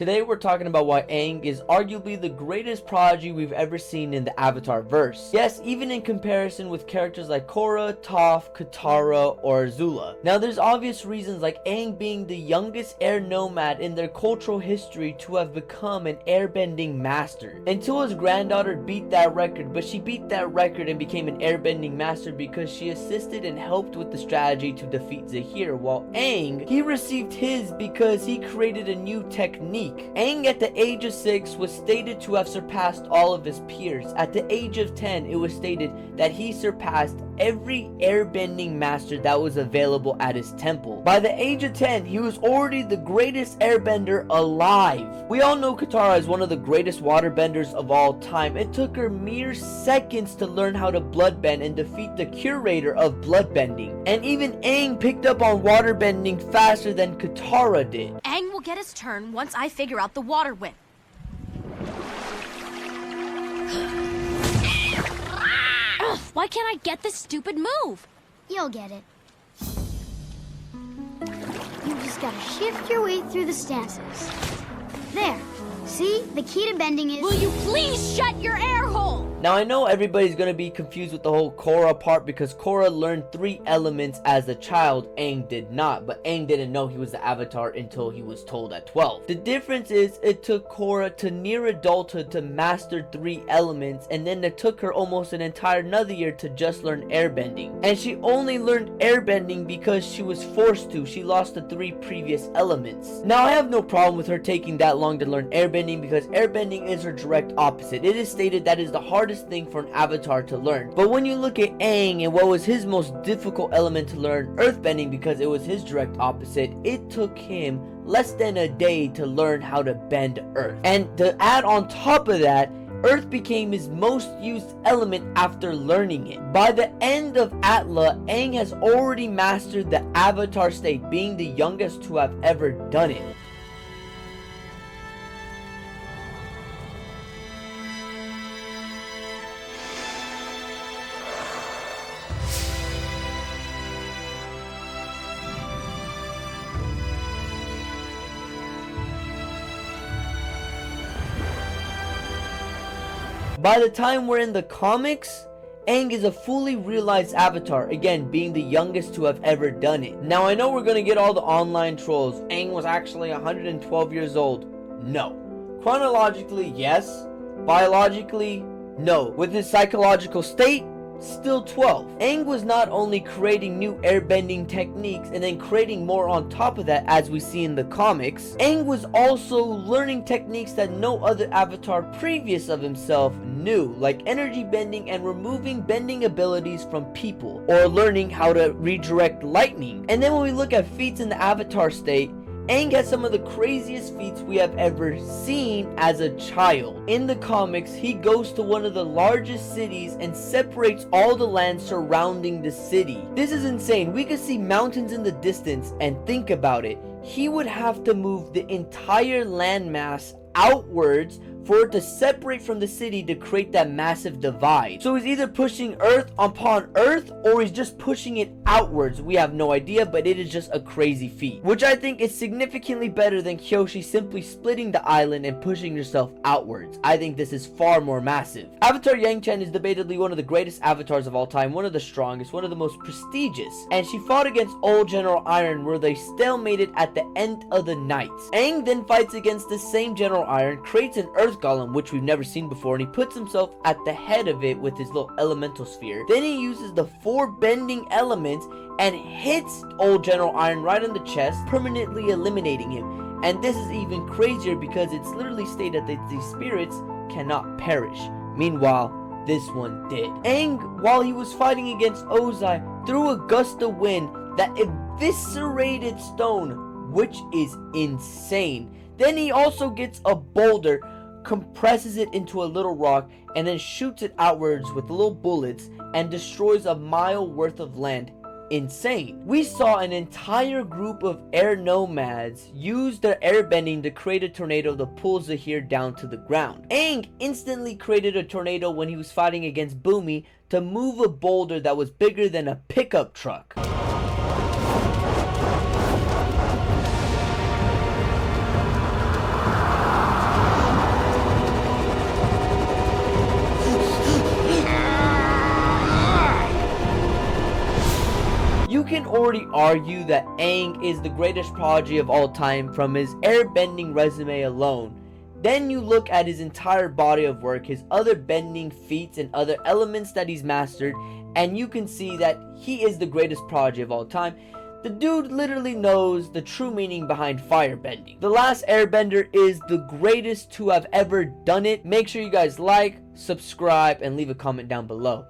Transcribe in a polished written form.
Today we're talking about why Aang is arguably the greatest prodigy we've ever seen in the Avatar verse. Yes, even in comparison with characters like Korra, Toph, Katara, or Azula. Now there's obvious reasons like Aang being the youngest air nomad in their cultural history to have become an airbending master. Until his granddaughter beat that record, but she beat that record and became an airbending master because she assisted and helped with the strategy to defeat Zahir, while Aang, he received his because he created a new technique. Aang at the age of 6 was stated to have surpassed all of his peers. At the age of 10, it was stated that he surpassed every airbending master that was available at his temple. By the age of 10, he was already the greatest airbender alive. We all know Katara is one of the greatest waterbenders of all time. It took her mere seconds to learn how to bloodbend and defeat the curator of bloodbending. And even Aang picked up on waterbending faster than Katara did. Aang will get his turn once I figure out the water whip. Why can't I get this stupid move? You'll get it. You just gotta shift your way through the stances. There. See? The key to bending is... Will you please shut your air hole? Now I know everybody's gonna be confused with the whole Korra part because Korra learned 3 elements as a child. Aang did not, but Aang didn't know he was the Avatar until he was told at 12. The difference is it took Korra to near adulthood to master 3 elements, and then it took her almost an entire another year to just learn airbending. And she only learned airbending because she was forced to. She lost the 3 previous elements. Now I have no problem with her taking that long to learn airbending because airbending is her direct opposite. It is stated that is the hardest thing for an avatar to learn. But when you look at Aang and what was his most difficult element to learn, earthbending, because it was his direct opposite, it took him less than a day to learn how to bend earth. And to add on top of that, earth became his most used element after learning it. By the end of ATLA, Aang has already mastered the avatar state, being the youngest to have ever done it. By the time we're in the comics, Aang is a fully realized avatar, again being the youngest to have ever done it. Now I know we're gonna get all the online trolls. Aang was actually 112 years old. No. Chronologically, yes. Biologically, no. With his psychological state, still 12. Aang was not only creating new airbending techniques and then creating more on top of that as we see in the comics, Aang was also learning techniques that no other avatar previous of himself knew, like energy bending and removing bending abilities from people, or learning how to redirect lightning. And then when we look at feats in the avatar state, Aang has some of the craziest feats we have ever seen as a child. In the comics, he goes to one of the largest cities and separates all the land surrounding the city. This is insane. We could see mountains in the distance, and think about it. He would have to move the entire landmass outwards for it to separate from the city to create that massive divide. So he's either pushing earth upon earth or he's just pushing it outwards. We have no idea, but it is just a crazy feat, which I think is significantly better than Kyoshi simply splitting the island and pushing herself outwards. I think this is far more massive. Avatar Yang Chen is debatably one of the greatest avatars of all time, one of the strongest, one of the most prestigious, and she fought against old General Iron where they stalemated at the end of the night. Aang then fights against the same General Iron, creates an earth golem which we've never seen before, and he puts himself at the head of it with his little elemental sphere. Then he uses the 4 bending elements and hits old General Iron right in the chest, permanently eliminating him. And this is even crazier because it's literally stated that these spirits cannot perish. Meanwhile, this one did. Aang, while he was fighting against Ozai, threw a gust of wind that eviscerated stone, which is insane. Then he also gets a boulder, compresses it into a little rock, and then shoots it outwards with little bullets and destroys a mile worth of land. Insane. We saw an entire group of air nomads use their airbending to create a tornado to pull Zahir down to the ground. Aang instantly created a tornado when he was fighting against Bumi to move a boulder that was bigger than a pickup truck. You can already argue that Aang is the greatest prodigy of all time from his airbending resume alone. Then you look at his entire body of work, his other bending feats and other elements that he's mastered, and you can see that he is the greatest prodigy of all time. The dude literally knows the true meaning behind firebending. The Last Airbender is the greatest to have ever done it. Make sure you guys like, subscribe, and leave a comment down below.